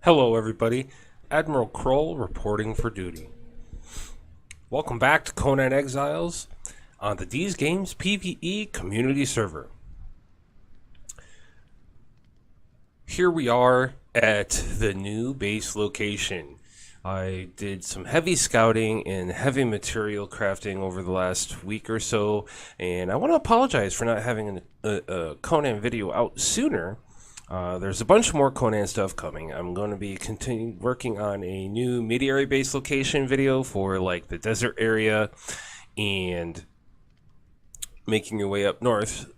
Hello everybody, AdmiralKrull reporting for duty. Welcome back to Conan Exiles on the D's Games PvE community server. Here we are at the new base location. I did some heavy scouting and heavy material crafting over the last week or so, and I want to apologize for not having a Conan video out sooner. There's a bunch more Conan stuff coming. I'm going to be working on a new mid-area base location video for like the desert area and making your way up north.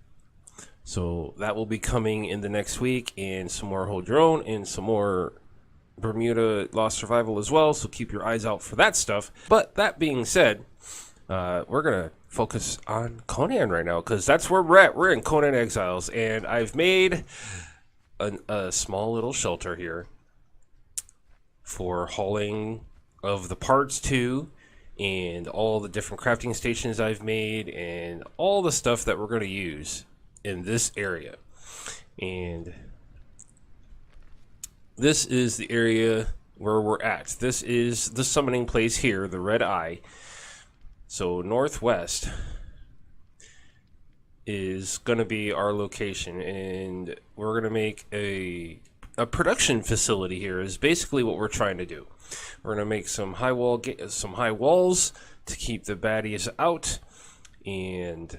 So that will be coming in the next week, and some more Hold Your Own and some more Bermuda Lost Survival as well. So keep your eyes out for that stuff. But that being said, we're going to focus on Conan right now because that's where we're at. We're in Conan Exiles, and I've made a small little shelter here for hauling of the parts to, and all the different crafting stations I've made and all the stuff that we're going to use in this area. And this is the area where we're at. This is the summoning place here, the Red Eye. So northwest is going to be our location, and we're going to make a production facility here is basically what we're trying to do. We're going to make some high walls to keep the baddies out, and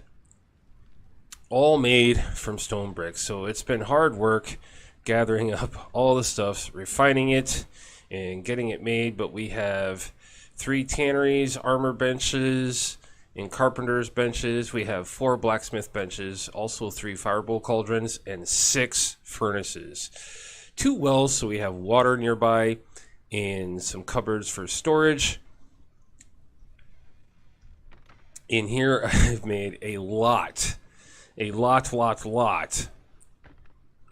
all made from stone bricks. So it's been hard work gathering up all the stuff, refining it and getting it made, but we have 3 tanneries, armor benches, and carpenter's benches. We have 4 blacksmith benches, also 3 firebowl cauldrons, and 6 furnaces. 2 wells, so we have water nearby, and some cupboards for storage. In here, I've made a lot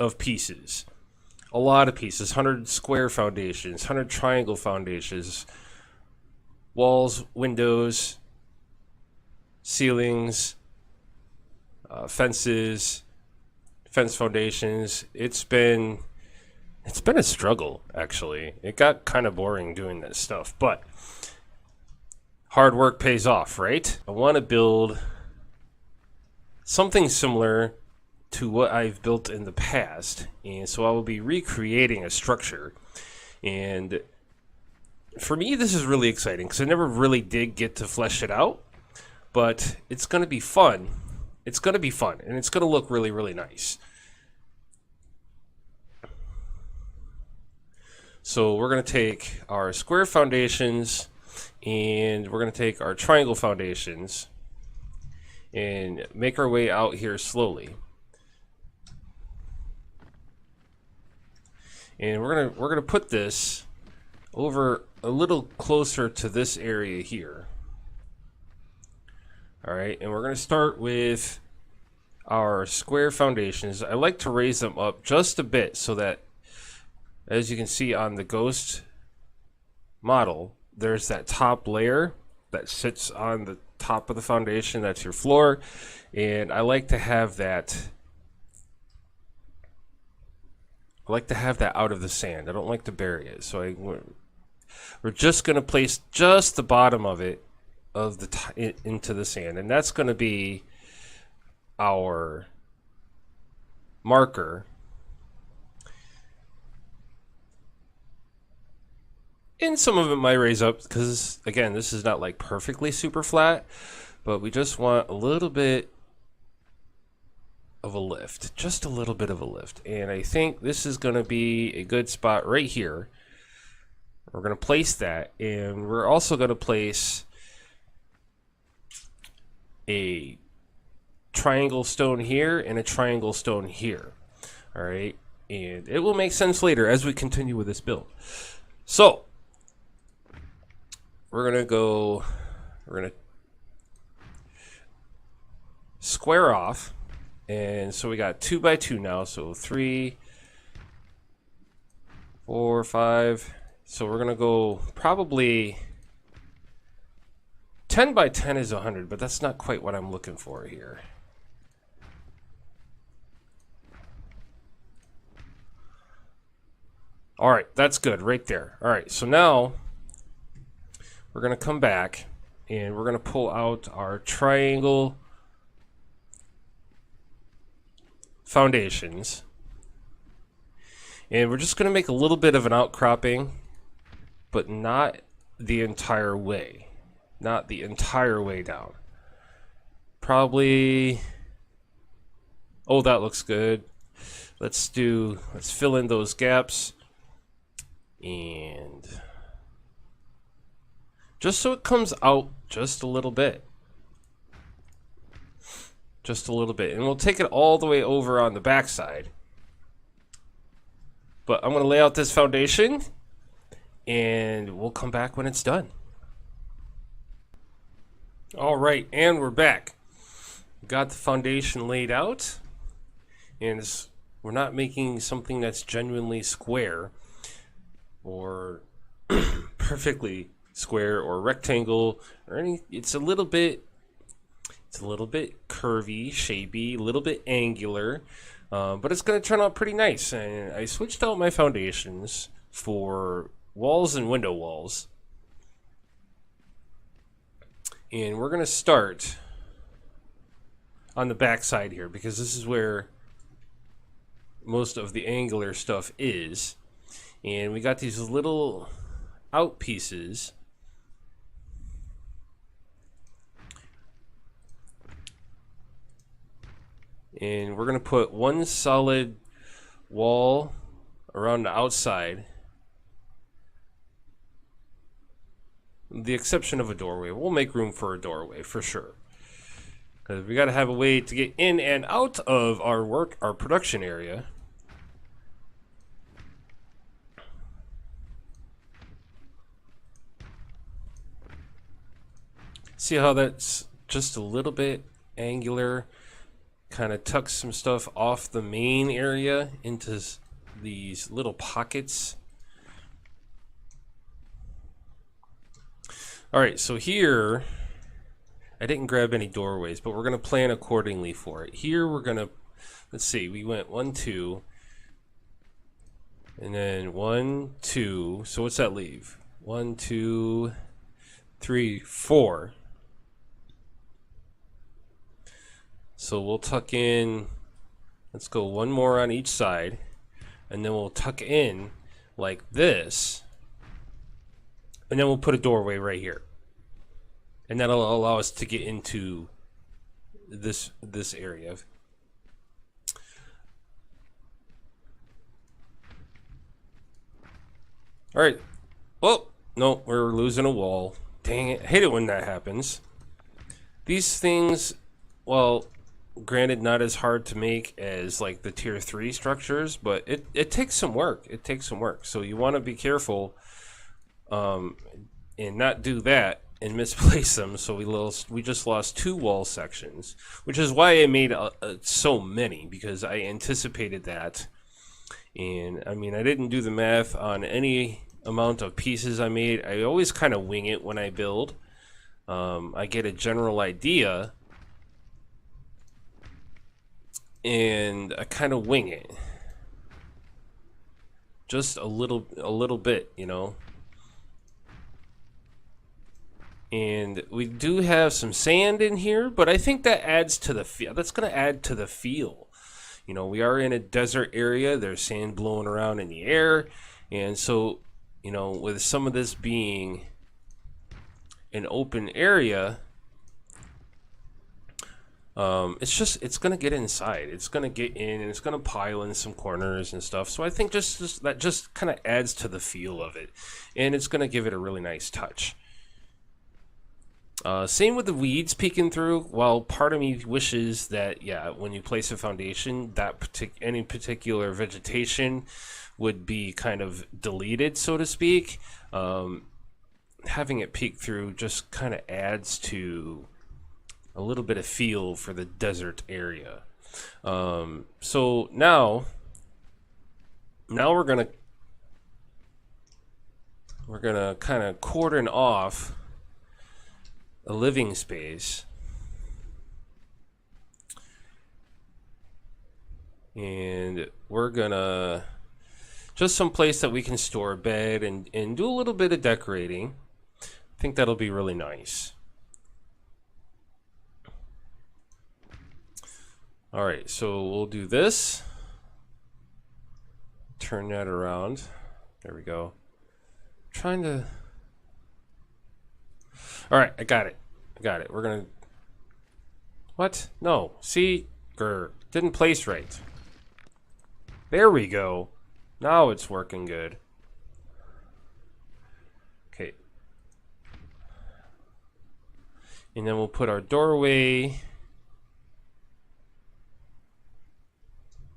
of pieces. A lot of pieces. 100 square foundations, 100 triangle foundations, walls, windows, ceilings, fences, fence foundations. It's been a struggle, actually. It got kind of boring doing this stuff, but hard work pays off, right? I want to build something similar to what I've built in the past, and so I will be recreating a structure. And for me, this is really exciting because I never really did get to flesh it out. But it's going to be fun. It's going to be fun, and it's going to look really, really nice. So we're going to take our square foundations, and we're going to take our triangle foundations and make our way out here slowly. And we're going to put this over a little closer to this area here. Alright, and we're going to start with our square foundations. I like to raise them up just a bit so that, as you can see on the ghost model, there's that top layer that sits on the top of the foundation. That's your floor, and I like to have that out of the sand. I don't like to bury it, so we're just going to place just the bottom of it into the sand, and that's going to be our marker. And some of it might raise up because, again, this is not like perfectly super flat, but we just want a little bit of a lift, just a little bit of a lift. And I think this is going to be a good spot right here. We're going to place that, and we're also going to place a triangle stone here and a triangle stone here. All right, and it will make sense later as we continue with this build. So we're gonna square off, and so we got 2 by 2 now, so 3, 4, 5. So we're gonna go probably 10 by 10 is 100, but that's not quite what I'm looking for here. All right, that's good right there. All right, so now we're going to come back and we're going to pull out our triangle foundations. And we're just going to make a little bit of an outcropping, but not the entire way. Not the entire way down. Probably... Oh, that looks good. Let's fill in those gaps. And just so it comes out just a little bit. Just a little bit. And we'll take it all the way over on the backside. But I'm going to lay out this foundation, and we'll come back when it's done. All right, and we're back. Got the foundation laid out, and we're not making something that's genuinely square or perfectly square or rectangle or any. It's a little bit curvy, shapy, a little bit angular. But it's going to turn out pretty nice. And I switched out my foundations for walls and window walls. And we're going to start on the back side here, because this is where most of the angular stuff is. And we got these little out pieces. And we're going to put one solid wall around the outside. The exception of a doorway. We'll make room for a doorway for sure. Because we got to have a way to get in and out of our production area. See how that's just a little bit angular? Kind of tucks some stuff off the main area into these little pockets. All right, so here I didn't grab any doorways, but we're going to plan accordingly for it. Here we're going to, let's see, we went 1, 2, and then 1, 2. So what's that leave? 1, 2, 3, 4. So we'll tuck in, let's go one more on each side, and then we'll tuck in like this, and then we'll put a doorway right here. And that'll allow us to get into this area. All right. Well, no, we're losing a wall. Dang it. I hate it when that happens. These things, well, granted, not as hard to make as like the tier 3 structures, but it takes some work. It takes some work. So you want to be careful and not do that and misplace them. So we just lost 2 wall sections, which is why I made so many, because I anticipated that. And I mean, I didn't do the math on any amount of pieces I made. I always kind of wing it when I build. I get a general idea, and I kind of wing it, just a little bit, you know. And we do have some sand in here, but I think that adds to the feel. That's going to add to the feel. You know, we are in a desert area. There's sand blowing around in the air, and so, you know, with some of this being an open area, it's gonna get inside. It's gonna get in, and it's gonna pile in some corners and stuff. So I think that just kind of adds to the feel of it, and it's gonna give it a really nice touch. Same with the weeds peeking through. While part of me wishes that, yeah, when you place a foundation, that any particular vegetation would be kind of deleted, so to speak. Having it peek through just kind of adds to a little bit of feel for the desert area. So now we're gonna kind of cordon off a living space, and we're gonna just some place that we can store a bed and do a little bit of decorating. I think that'll be really nice. All right, so we'll do this. Turn that around. There we go. Trying to... All right, I got it. I got it. We're gonna... What? No. See? Didn't place right. There we go. Now it's working good. Okay. And then we'll put our doorway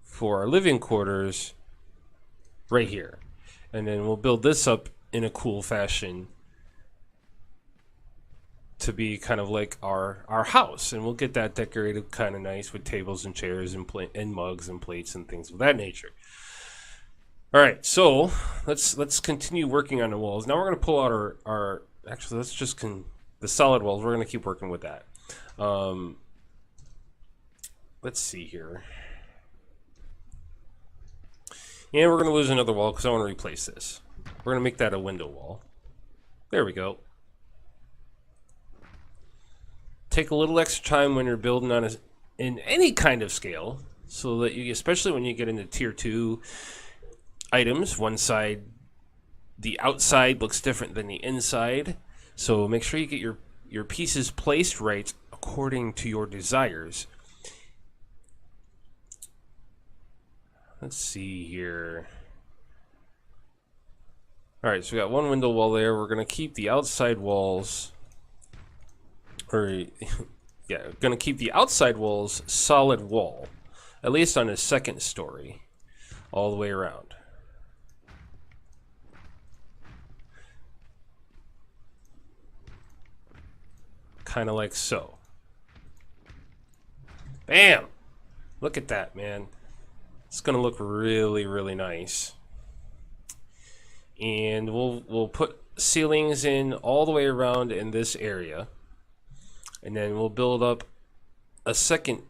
for our living quarters right here. And then we'll build this up in a cool fashion to be kind of like our house, and we'll get that decorated kind of nice with tables and chairs and mugs and plates and things of that nature. All right, so let's continue working on the walls. Now we're going to pull out our actually let's just the solid walls. We're going to keep working with that. Let's see here. And we're going to lose another wall because I want to replace this. We're going to make that a window wall. There we go. Take a little extra time when you're building on in any kind of scale, so that you, especially when you get into tier 2 items, one side, the outside looks different than the inside. So make sure you get your pieces placed right according to your desires. Let's see here. All right, so we got one window wall there. We're going to keep the outside walls, yeah, going to keep the outside walls solid wall, at least on the second story, all the way around. Kind of like so. Bam! Look at that, man. It's going to look really, really nice. And we'll put ceilings in all the way around in this area. And then we'll build up a second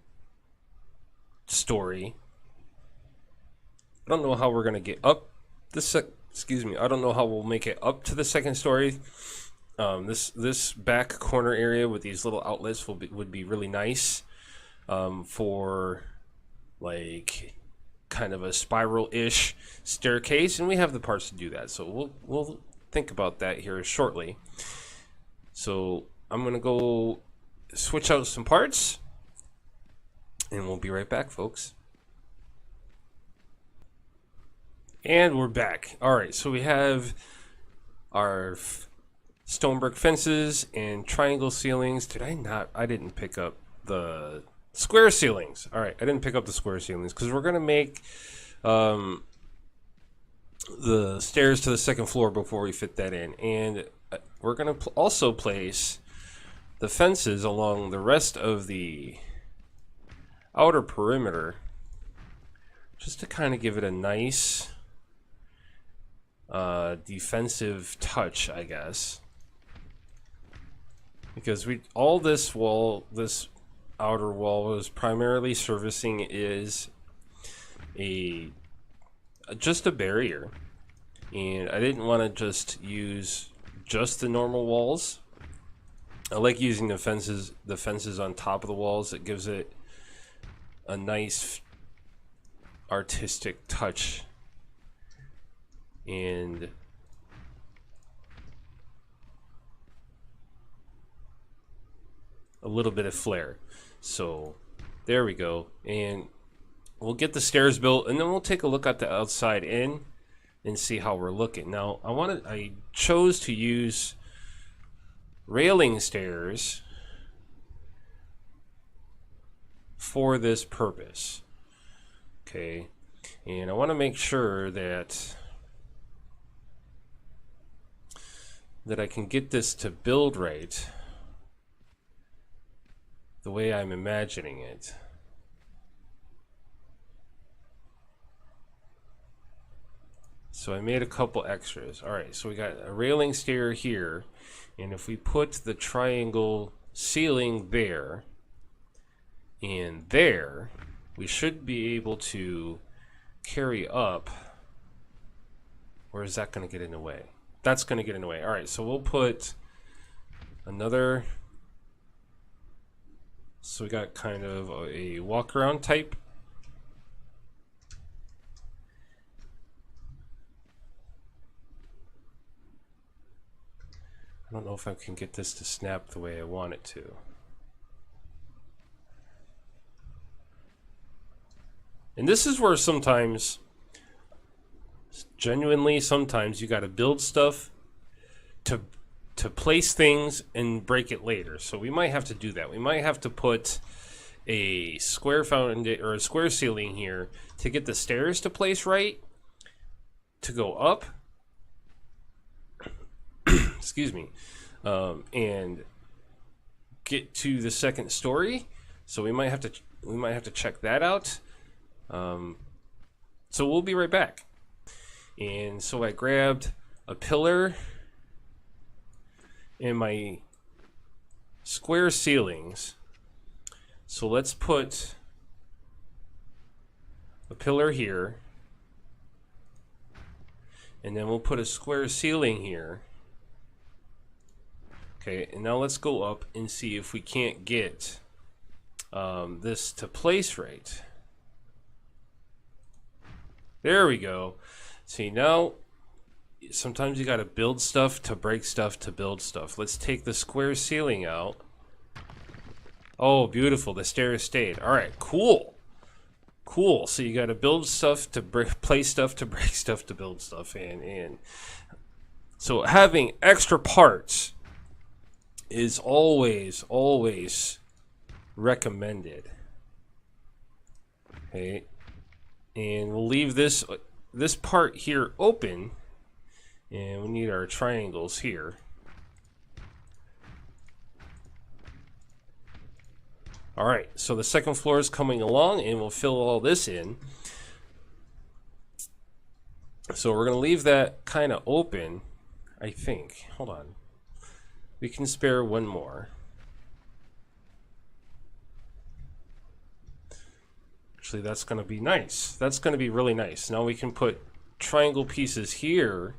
story. I don't know how we're going to get up this excuse me. I don't know how we'll make it up to the second story. This back corner area with these little outlets would be really nice for like kind of a spiral-ish staircase, and we have the parts to do that. So we'll think about that here shortly. So I'm gonna go switch out some parts, and we'll be right back, folks. And we're back. All right, so we have our stone brick fences and triangle ceilings. I didn't pick up the square ceilings. All right, I didn't pick up the square ceilings because we're gonna make the stairs to the second floor before we fit that in, and we're gonna also place the fences along the rest of the outer perimeter, just to kind of give it a nice defensive touch, I guess. Because all this outer wall was primarily servicing is just a barrier, and I didn't want to just use just the normal walls. I like using the fences on top of the walls. It gives it a nice artistic touch and a little bit of flair. So there we go, and we'll get the stairs built, and then we'll take a look at the outside in and see how we're looking. Now I chose to use railing stairs for this purpose. Okay, and I want to make sure that I can get this to build right the way I'm imagining it. So I made a couple extras. All right, so we got a railing stair here, and if we put the triangle ceiling there and there, we should be able to carry up Or is that going to get in the way? That's going to get in the way. All right, so we'll put another. So we got kind of a walk around type. I don't know if I can get this to snap the way I want it to. And this is where sometimes, genuinely, sometimes you got to build stuff to place things and break it later. So we might have to do that. We might have to put a square foundation or a square ceiling here to get the stairs to place right, to go up. Excuse me, and get to the second story. So we might have to check that out. So we'll be right back. And so I grabbed a pillar and my square ceilings. So let's put a pillar here, and then we'll put a square ceiling here. Okay, and now let's go up and see if we can't get this to place right. There we go. See, now sometimes you got to build stuff to break stuff to build stuff. Let's take the square ceiling out. Oh, beautiful. The stairs stayed. All right, cool. Cool. So you got to build stuff to place stuff to break stuff to build stuff. And so having extra parts is always recommended. Okay, and we'll leave this part here open, and we need our triangles here. All right, so the second floor is coming along, and we'll fill all this in. So we're going to leave that kind of open, I think. Hold on. We can spare one more. Actually, that's going to be nice. That's going to be really nice. Now we can put triangle pieces here.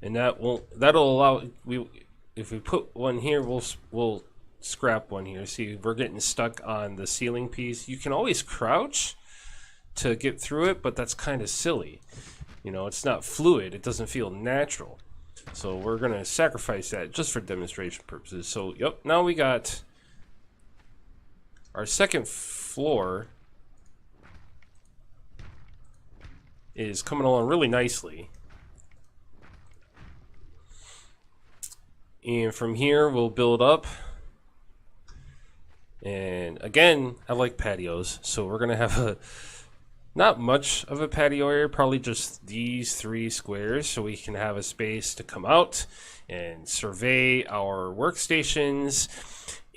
And that'll allow, if we put one here, we'll scrap one here. See, we're getting stuck on the ceiling piece. You can always crouch to get through it, but that's kind of silly. You know, it's not fluid. It doesn't feel natural. So we're going to sacrifice that just for demonstration purposes. So, yep, now we got our second floor is coming along really nicely. And from here, we'll build up. And again, I like patios. So we're going to have not much of a patio area, probably just these 3 squares, so we can have a space to come out and survey our workstations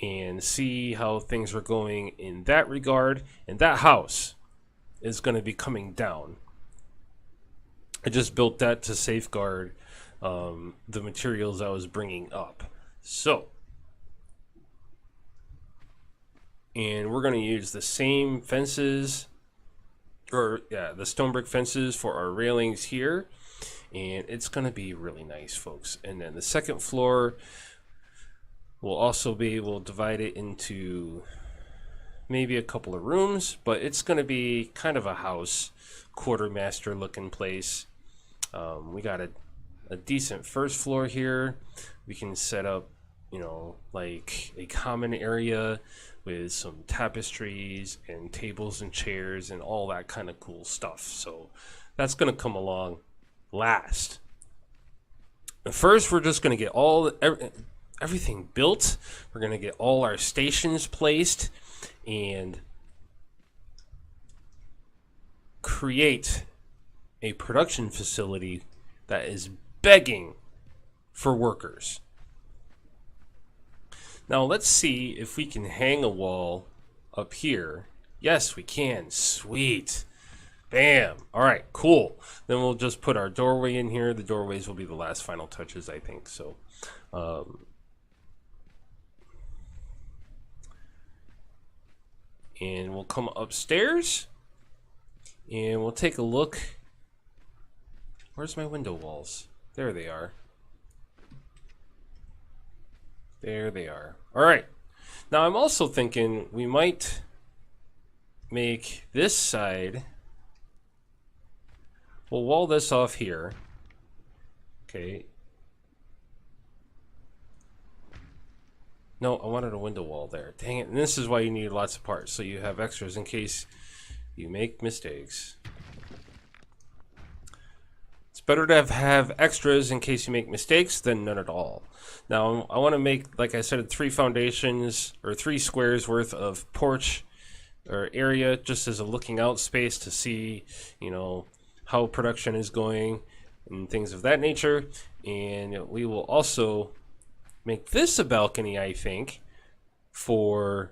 and see how things are going in that regard. And that house is going to be coming down. I just built that to safeguard the materials I was bringing up. So, and we're going to use the same fences, the stone brick fences for our railings here, and it's going to be really nice, folks. And then the second floor we'll divide it into maybe a couple of rooms, but it's going to be kind of a house, quartermaster looking place. We got a decent first floor here. We can set up, you know, like a common area with some tapestries and tables and chairs and all that kind of cool stuff. So that's going to come along last. But first, we're just going to get everything built. We're going to get all our stations placed and create a production facility that is begging for workers. Now let's see if we can hang a wall up here. Yes, we can. Sweet. Bam. All right, cool. Then we'll just put our doorway in here. The doorways will be the last final touches, I think. So, and we'll come upstairs And we'll take a look. Where's my window walls? There they are. There they are. All right. Now I'm also thinking we might make this side. We'll wall this off here. Okay. No, I wanted a window wall there. Dang it. And this is why you need lots of parts, so you have extras in case you make mistakes. It's better to have extras in case you make mistakes than none at all. Now, I want to make, like I said, 3 foundations or 3 squares worth of porch or area just as a looking out space to see, you know, how production is going and things of that nature. And we will also make this a balcony, I think, because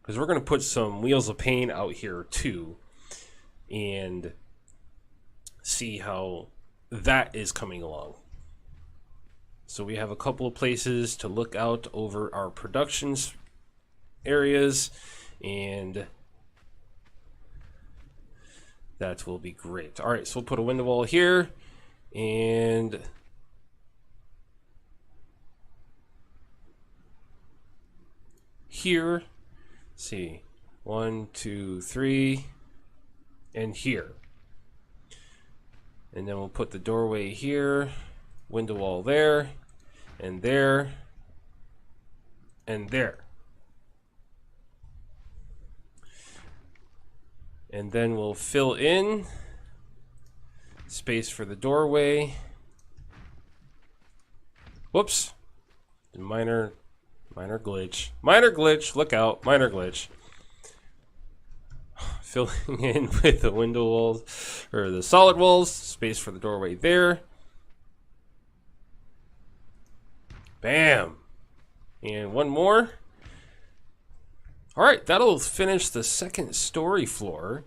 we're going to put some wheels of pain out here too and see how that is coming along. So we have a couple of places to look out over our productions areas, and that will be great. All right, so we'll put a window wall here and here. Let's see, 1, 2, 3, and here. And then we'll put the doorway here, window wall there, and there, and there. And then we'll fill in space for the doorway. Whoops. Minor glitch. Minor glitch. Look out. Minor glitch. Filling in with the window walls, or the solid walls. Space for the doorway there. Bam. And one more. Alright, that'll finish the second story floor,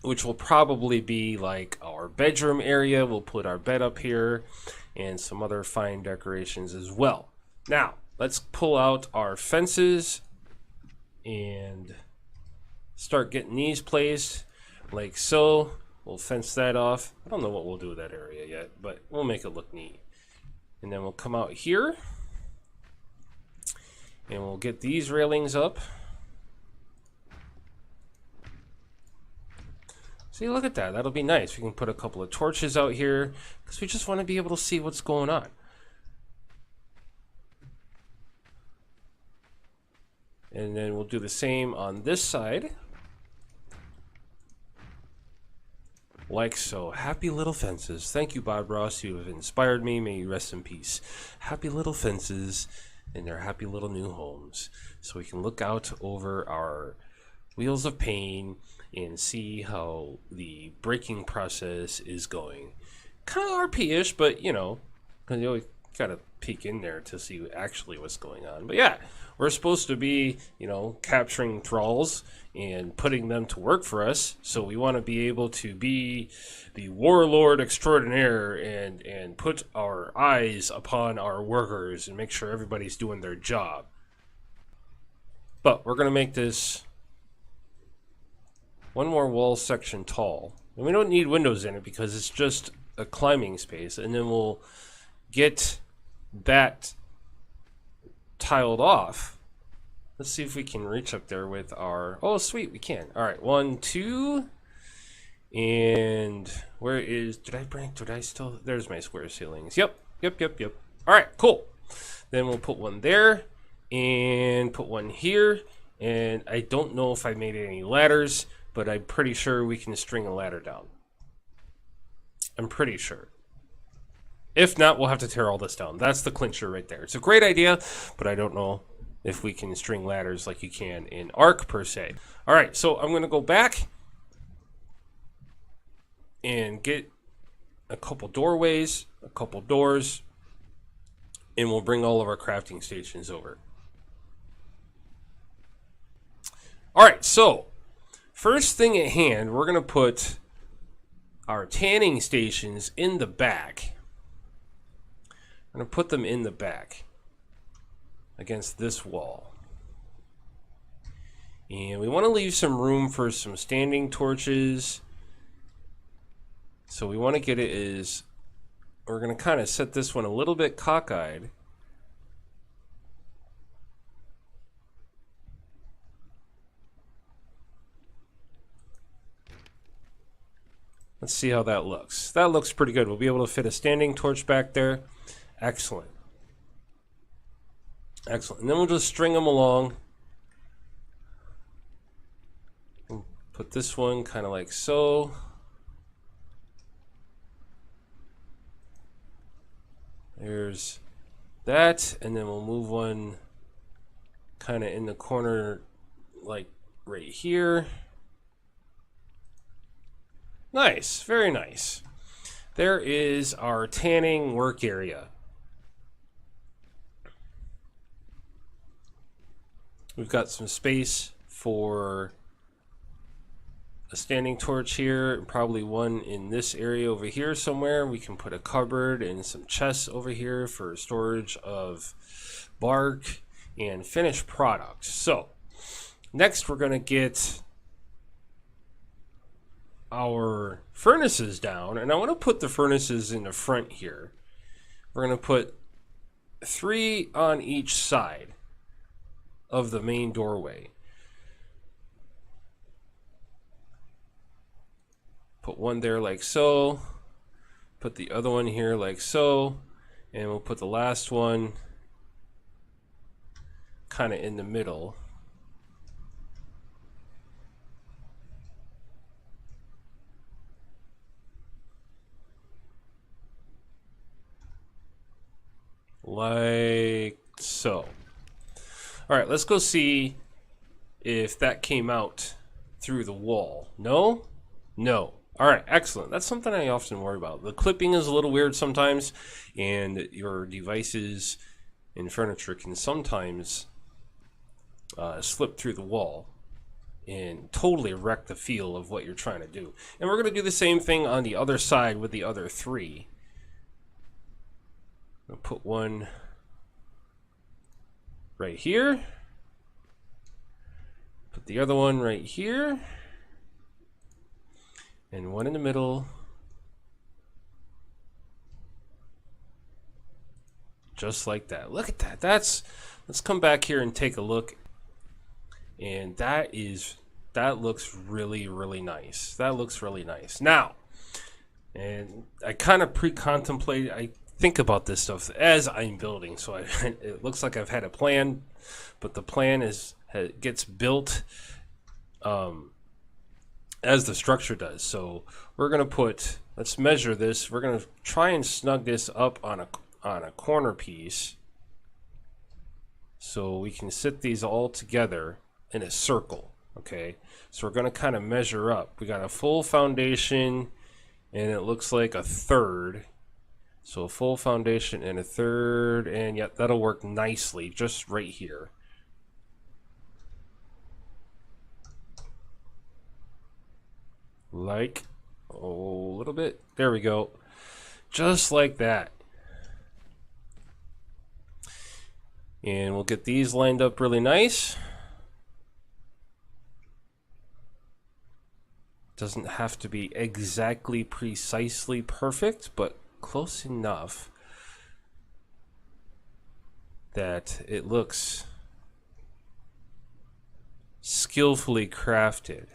which will probably be like our bedroom area. We'll put our bed up here and some other fine decorations as well. Now, let's pull out our fences and start getting these placed like so. We'll fence that off. I don't know what we'll do with that area yet, but we'll make it look neat. And then we'll come out here and we'll get these railings up. See, look at that. That'll be nice. We can put a couple of torches out here because we just want to be able to see what's going on. And then we'll do the same on this side. Like so. Happy little fences. Thank you, Bob Ross. You have inspired me. May you rest in peace. Happy little fences in their happy little new homes. So we can look out over our wheels of pain and see how the breaking process is going. Kind of RP-ish, but you know, because you always gotta peek in there to see actually what's going on. But yeah, we're supposed to be, you know, capturing thralls and putting them to work for us. So we want to be able to be the warlord extraordinaire and put our eyes upon our workers and make sure everybody's doing their job. But we're going to make this one more wall section tall. And we don't need windows in it because it's just a climbing space. And then we'll get that tiled off. Let's see if we can reach up there with our... Oh, sweet, we can. All right, 1, 2. And where is... Did I still... There's my square ceilings. Yep. All right, cool. Then we'll put one there and put one here. And I don't know if I made any ladders, but I'm pretty sure we can string a ladder down. I'm pretty sure. If not, we'll have to tear all this down. That's the clincher right there. It's a great idea, but I don't know if we can string ladders like you can in Ark per se. All right, so I'm going to go back and get a couple doorways, a couple doors, and we'll bring all of our crafting stations over. All right, so first thing at hand, we're going to put our tanning stations in the back. I'm going to put them in the back against this wall. And we want to leave some room for some standing torches. So we want to get it as, we're going to kind of set this one a little bit cockeyed. Let's see how that looks. That looks pretty good. We'll be able to fit a standing torch back there. Excellent. Excellent. And then we'll just string them along. We'll put this one kind of like so. There's that. And then we'll move one kind of in the corner like right here. Nice, very nice. There is our tanning work area. We've got some space for a standing torch here, and probably one in this area over here somewhere. We can put a cupboard and some chests over here for storage of bark and finished products. So, next we're going to get our furnaces down, and I want to put the furnaces in the front here. We're going to put 3 on each side of the main doorway. Put one there like so, put the other one here like so, and we'll put the last one kind of in the middle. Like so. All right, let's go see if that came out through the wall. No? No. All right, excellent. That's something I often worry about. The clipping is a little weird sometimes, and your devices and furniture can sometimes slip through the wall and totally wreck the feel of what you're trying to do. And we're going to do the same thing on the other side with the other 3. I'll put one right here. Put the other one right here. And one in the middle. Just like that. Look at that. Let's come back here and take a look. And that looks really, really nice. That looks really nice. Now, and I kind of pre-contemplate, I think about this stuff as I'm building, so it looks like I've had a plan, but the plan gets built as the structure does. So we're gonna let's measure this. We're gonna try and snug this up on a corner piece, so we can sit these all together in a circle. Okay, so we're gonna kind of measure up. We got a full foundation, and it looks like a third. So a full foundation and a third, and yeah, that'll work nicely just right here. Like, a little bit. There we go. Just like that. And we'll get these lined up really nice. Doesn't have to be exactly precisely perfect, but close enough that it looks skillfully crafted.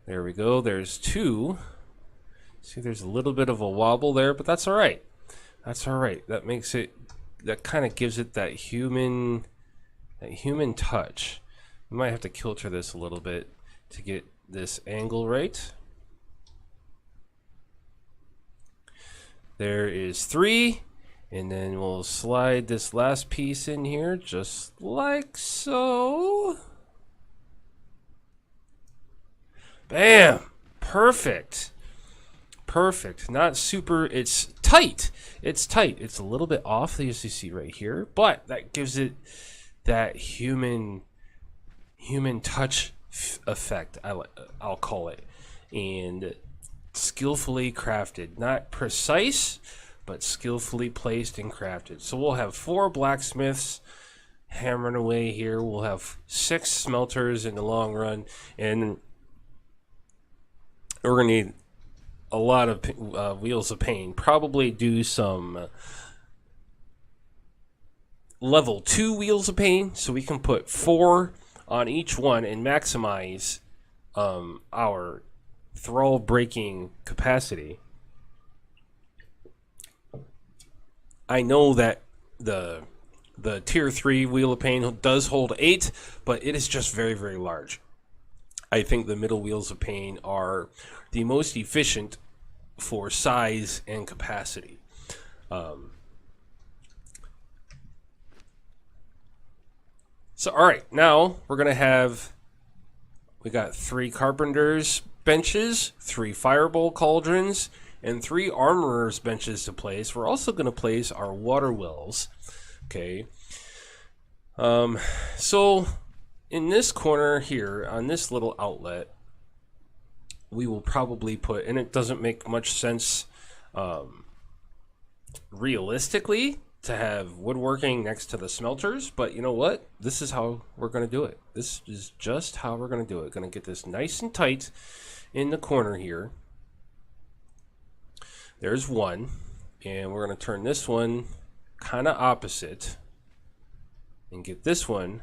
There we go. There's 2. See, there's a little bit of a wobble there, but that's all right. That's all right. That makes it, that kind of gives it that human touch. We might have to kilter this a little bit to get this angle right. There is 3, and then we'll slide this last piece in here just like so. Bam! Perfect. Perfect. Not super, it's tight. It's tight. It's a little bit off, as you see right here, but that gives it that human touch effect, I'll call it. And skillfully crafted, not precise, but skillfully placed and crafted. So we'll have 4 blacksmiths hammering away here. We'll have 6 smelters in the long run, and we're going to need a lot of wheels of pain. Probably do some level 2 wheels of pain, so we can put 4 on each one and maximize our thrall breaking capacity. I know that the tier 3 wheel of pain does hold 8, but it is just very, very large. I think the middle wheels of pain are the most efficient for size and capacity. So, all right, now we're going to have, we got 3 carpenters benches, 3 firebolt cauldrons, and 3 armorers benches to place. We're also going to place our water wells. Okay. So in this corner here, on this little outlet, we will probably put, and it doesn't make much sense realistically to have woodworking next to the smelters, but you know what? This is how we're going to do it. This is just how we're going to do it. Going to get this nice and tight in the corner here. There's one, and we're going to turn this one kind of opposite and get this one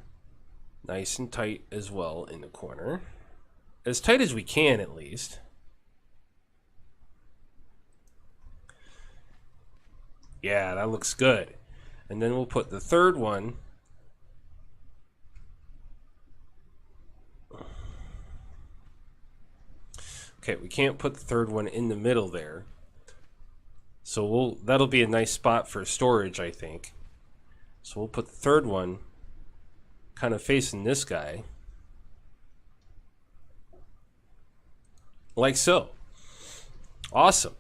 nice and tight as well in the corner. As tight as we can, at least. Yeah, that looks good. And then we'll put the third one okay, we can't put the third one in the middle there. So that'll be a nice spot for storage, I think. So we'll put the third one kind of facing this guy. Like so. Awesome.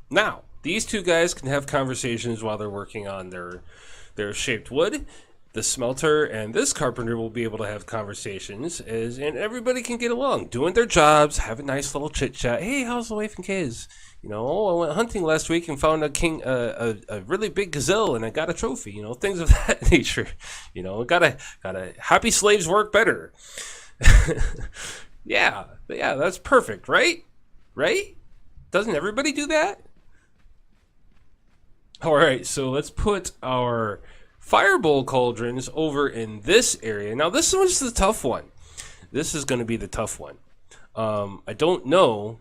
Now, these two guys can have conversations while they're working on their shaped wood. The smelter and this carpenter will be able to have conversations, and everybody can get along, doing their jobs, have a nice little chit chat. Hey, how's the wife and kids? You know, oh, I went hunting last week and found a really big gazelle, and I got a trophy. You know, things of that nature. You know, gotta happy slaves work better. Yeah, that's perfect, right? Right? Doesn't everybody do that? All right, so let's put our firebolt cauldrons over in this area. Now, this one's the tough one. This is going to be the tough one. I don't know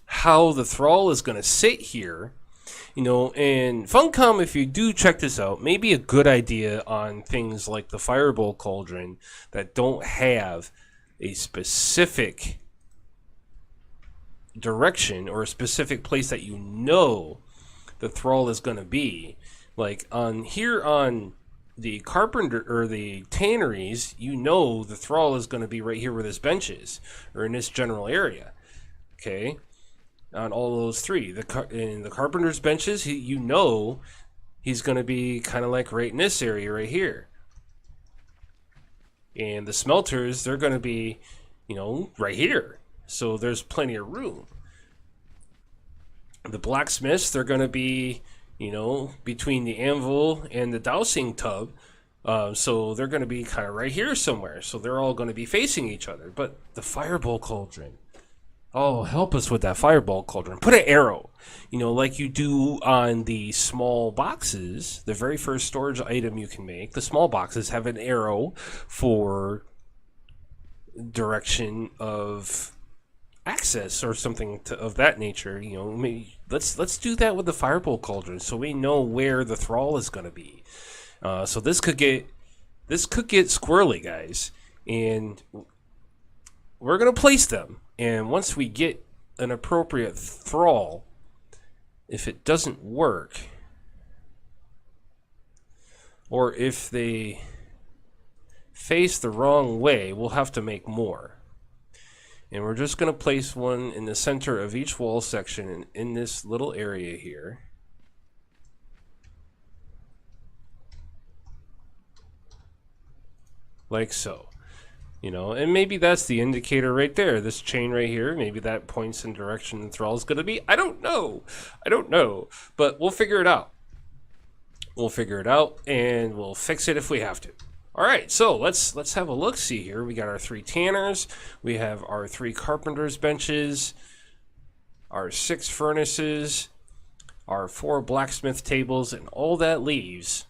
how the thrall is going to sit here. You know, and Funcom, if you do check this out, maybe a good idea on things like the firebolt cauldron that don't have a specific direction or a specific place that you know the thrall is going to be. Like on here on the carpenter or the tanneries, you know the thrall is going to be right here where this bench is, or in this general area. Okay, on all those three, in the carpenter's benches, you know he's going to be kind of like right in this area right here. And the smelters, they're going to be, you know, right here. So there's plenty of room. The blacksmiths, they're going to be, you know, between the anvil and the dowsing tub. So they're going to be kind of right here somewhere. So they're all going to be facing each other. But the firebolt cauldron, oh, help us with that firebolt cauldron. Put an arrow, you know, like you do on the small boxes. The very first storage item you can make, the small boxes have an arrow for direction of access or something of that nature. You know, maybe let's do that with the firebolt cauldron so we know where the thrall is going to be. So this could get squirrely, guys, and we're going to place them. And once we get an appropriate thrall, if it doesn't work, or if they face the wrong way, we'll have to make more. And we're just going to place one in the center of each wall section in this little area here. Like so. You know, and maybe that's the indicator right there. This chain right here, maybe that points in direction the thrall is going to be. I don't know. But we'll figure it out. We'll figure it out, and we'll fix it if we have to. All right, so let's have a look-see here. We got our 3 tanners. We have our 3 carpenters' benches, our 6 furnaces, our 4 blacksmith tables, and all that leaves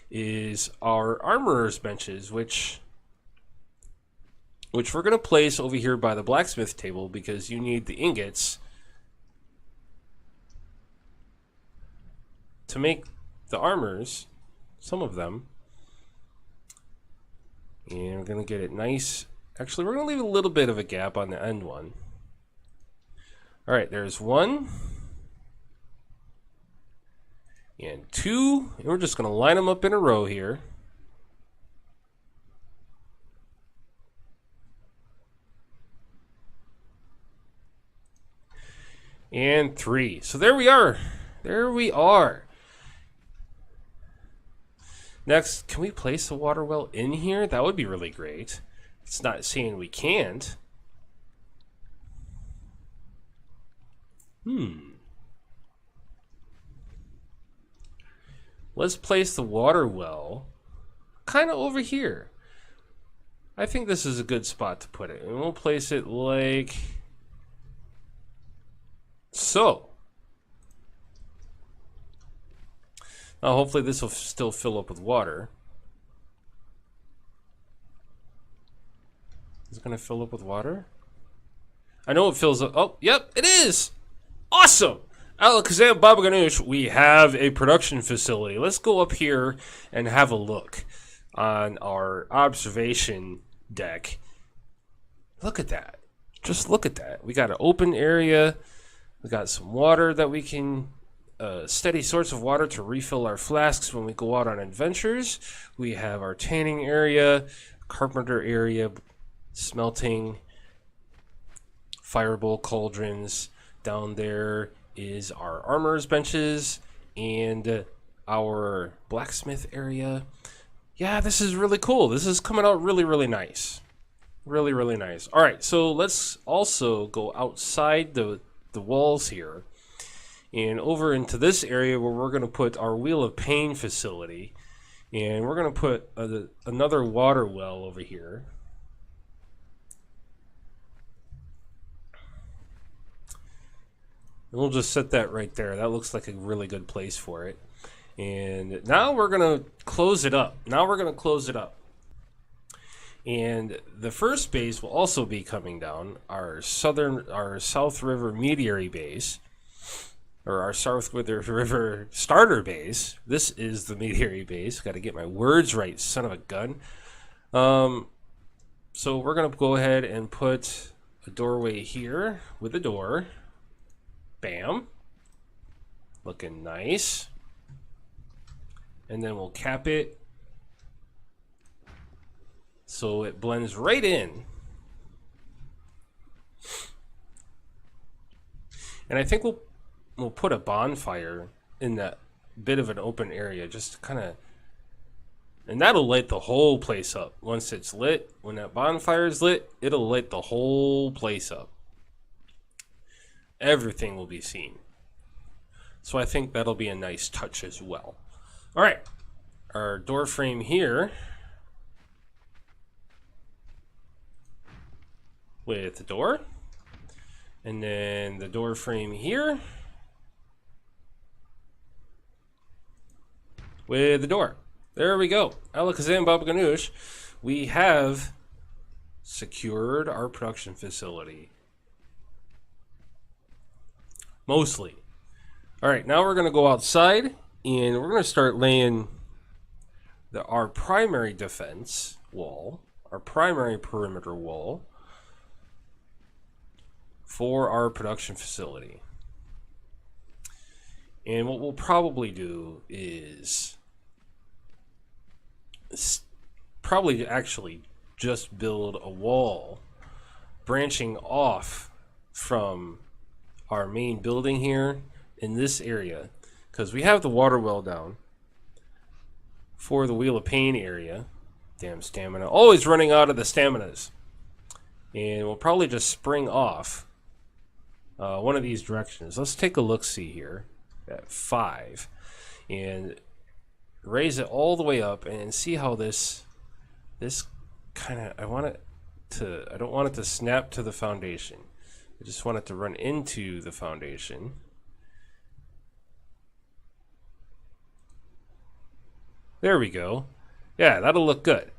is our armorer's benches, which we're going to place over here by the blacksmith table because you need the ingots to make the armors, some of them. And we're going to get it nice. Actually, we're going to leave a little bit of a gap on the end one. All right, there's 1 and 2, and we're just going to line them up in a row here. And 3. So there we are. There we are. Next, can we place the water well in here? That would be really great. It's not saying we can't. Let's place the water well kind of over here. I think this is a good spot to put it. And we'll place it like so. Now hopefully this will still fill up with water. Is it going to fill up with water? I know it fills up. Oh, yep, it is! Awesome! Alakazam Baba Ganoush, we have a production facility. Let's go up here and have a look on our observation deck. Look at that. Just look at that. We got an open area. We got some water that we can... steady source of water to refill our flasks when we go out on adventures. We have our tanning area, carpenter area, smelting, firebowl cauldrons. Down there is our armorer's benches and our blacksmith area. Yeah, this is really cool. This is coming out really, really nice. Really, really nice. All right, so let's also go outside the walls here and over into this area where we're going to put our Wheel of Pain facility. And we're going to put another water well over here. And we'll just set that right there. That looks like a really good place for it. And now we're going to close it up. And the first base will also be coming down, our South River Meteorary base. Or our South River starter base. This is the Meteorary base. Got to get my words right, son of a gun. So we're going to go ahead and put a doorway here with a door. Bam. Looking nice. And then we'll cap it so it blends right in. And I think we'll put a bonfire in that bit of an open area, just kind of, and that'll light the whole place up. Once it's lit, when that bonfire is lit, it'll light the whole place up. Everything will be seen. So I think that'll be a nice touch as well. All right, our door frame here with the door, and then the door frame here with the door. There we go. Alakazam Baba Ganoush. We have secured our production facility. Mostly. Alright, now we're going to go outside and we're going to start laying our primary defense wall, our primary perimeter wall for our production facility. And what we'll probably do is probably actually just build a wall branching off from our main building here in this area, because we have the water well down for the Wheel of Pain area. Damn stamina. Always running out of the staminas. And we'll probably just spring off one of these directions. Let's take a look-see here at 5. and raise it all the way up and see how this kind of, I don't want it to snap to the foundation. I just want it to run into the foundation. There we go. Yeah, that'll look good.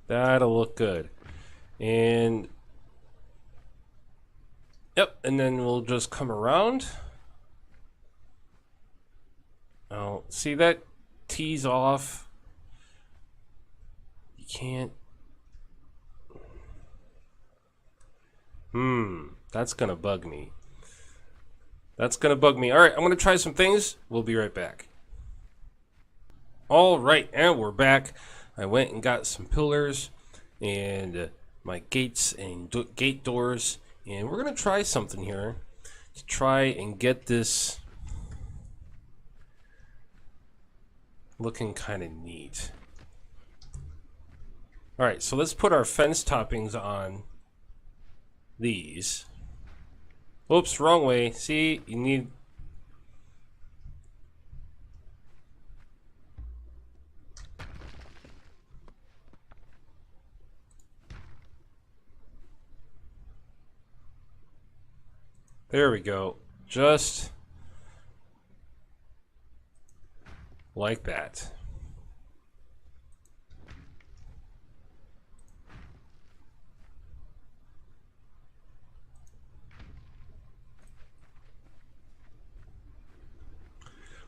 That'll look good. And yep, and then we'll just come around. Oh, see that tees off? You can't. That's gonna bug me. That's gonna bug me. Alright, I'm gonna try some things. We'll be right back. Alright, and we're back. I went and got some pillars and my gates and gate doors, and we're gonna try something here to try and get this looking kind of neat. Alright, so let's put our fence toppings on these. Oops, wrong way. See, you need... There we go. Just like that.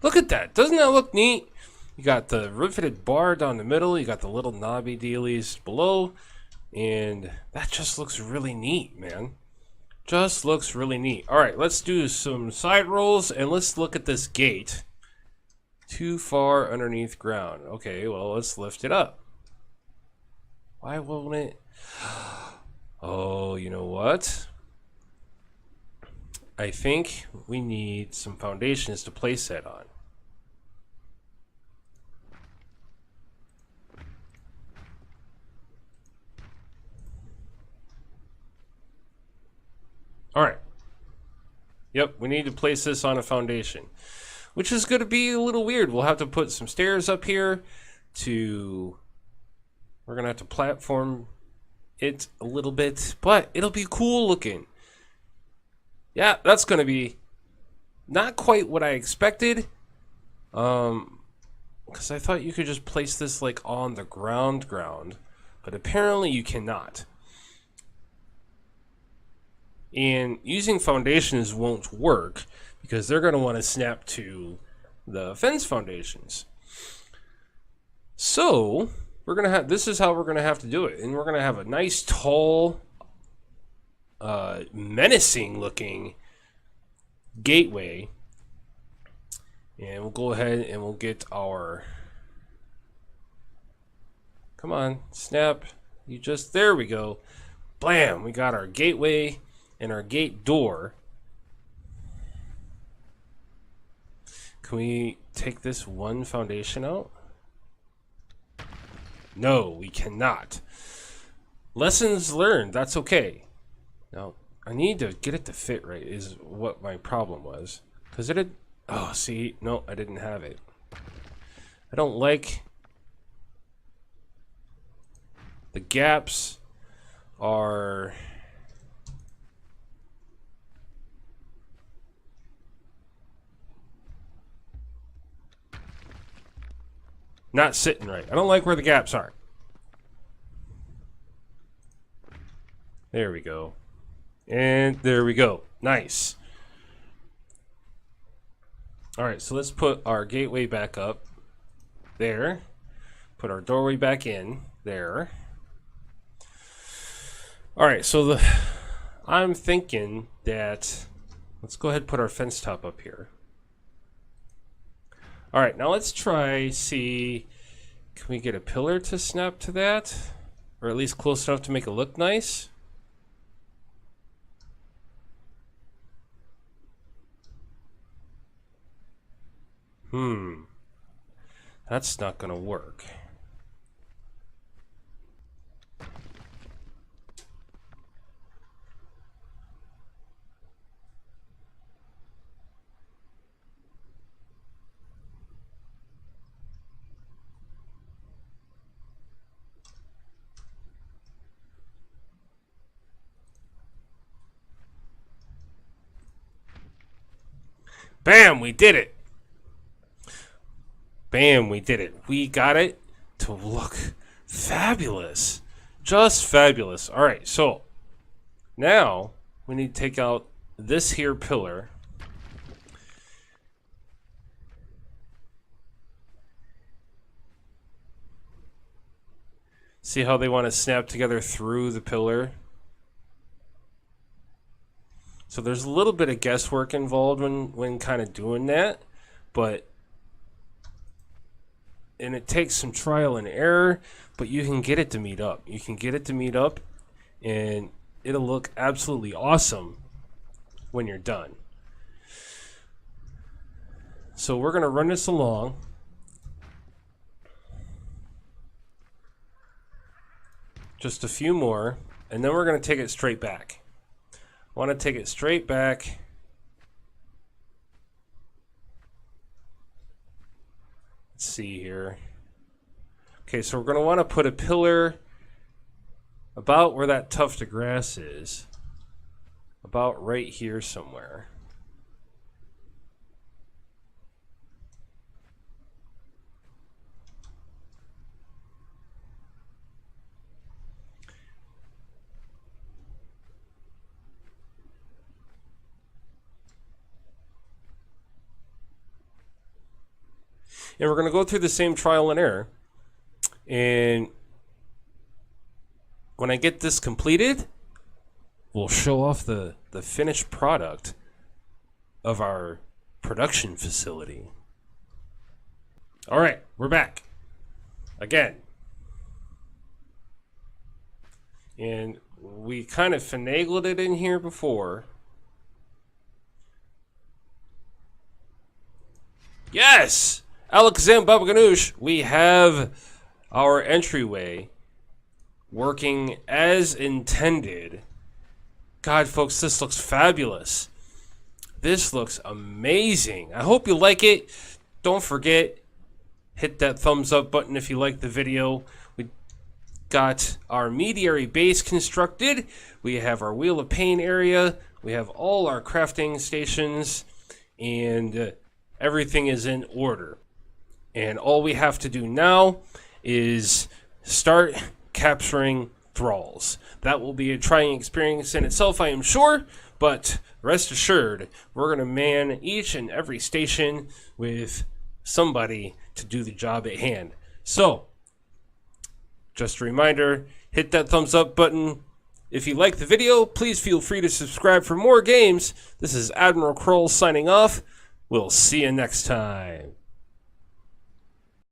Look at that. Doesn't that look neat? You got the riveted bar down the middle. You got the little knobby dealies below. And that just looks really neat, man. Just looks really neat. Alright, let's do some side rolls and let's look at this gate. Too far underneath ground. Okay, well, let's lift it up. Why won't it? Oh, you know what? I think we need some foundations to place that on. Alright. Yep, we need to place this on a foundation, which is going to be a little weird. We'll have to put some stairs up here to... We're going to have to platform it a little bit, but it'll be cool looking. Yeah, that's going to be not quite what I expected. Because I thought you could just place this like on the ground, but apparently you cannot. And using foundations won't work because they're going to want to snap to the fence foundations. So we're going to have, this is how we're going to have to do it. And we're going to have a nice tall, menacing looking gateway. And we'll go ahead and we'll get our, come on, snap. You just, there we go. Blam, we got our gateway and our gate door. Can we take this one foundation out? No, we cannot. Lessons learned, that's okay. Now, I need to get it to fit right is what my problem was. Because it had, oh, see, no, I didn't have it. I don't like the gaps are not sitting right. I don't like where the gaps are. There we go. And there we go. Nice. Alright, so let's put our gateway back up. There. Put our doorway back in. There. Alright, so I'm thinking that let's go ahead and put our fence top up here. Alright, now let's try, see, can we get a pillar to snap to that? Or at least close enough to make it look nice? That's not gonna work. Bam, we did it. Bam, we did it. We got it to look fabulous. Just fabulous. All right, so now we need to take out this here pillar. See how they want to snap together through the pillar? So there's a little bit of guesswork involved when kind of doing that, and it takes some trial and error, but you can get it to meet up. You can get it to meet up, and it'll look absolutely awesome when you're done. So we're going to run this along. Just a few more, and then we're going to take it straight back. I want to take it straight back. Let's see here. Okay, so we're going to want to put a pillar about where that tuft of grass is. About right here somewhere. And we're going to go through the same trial and error. And when I get this completed, we'll show off the finished product of our production facility. All right, we're back again. And we kind of finagled it in here before. Yes! Alakazam Baba Ganoush, we have our entryway working as intended. God, folks, this looks fabulous. This looks amazing. I hope you like it. Don't forget, hit that thumbs up button if you like the video. We got our mediary base constructed. We have our Wheel of Pain area. We have all our crafting stations, and everything is in order. And all we have to do now is start capturing thralls. That will be a trying experience in itself, I am sure, but rest assured, we're going to man each and every station with somebody to do the job at hand. So, just a reminder, hit that thumbs up button. If you like the video, please feel free to subscribe for more games. This is AdmiralKrull signing off. We'll see you next time.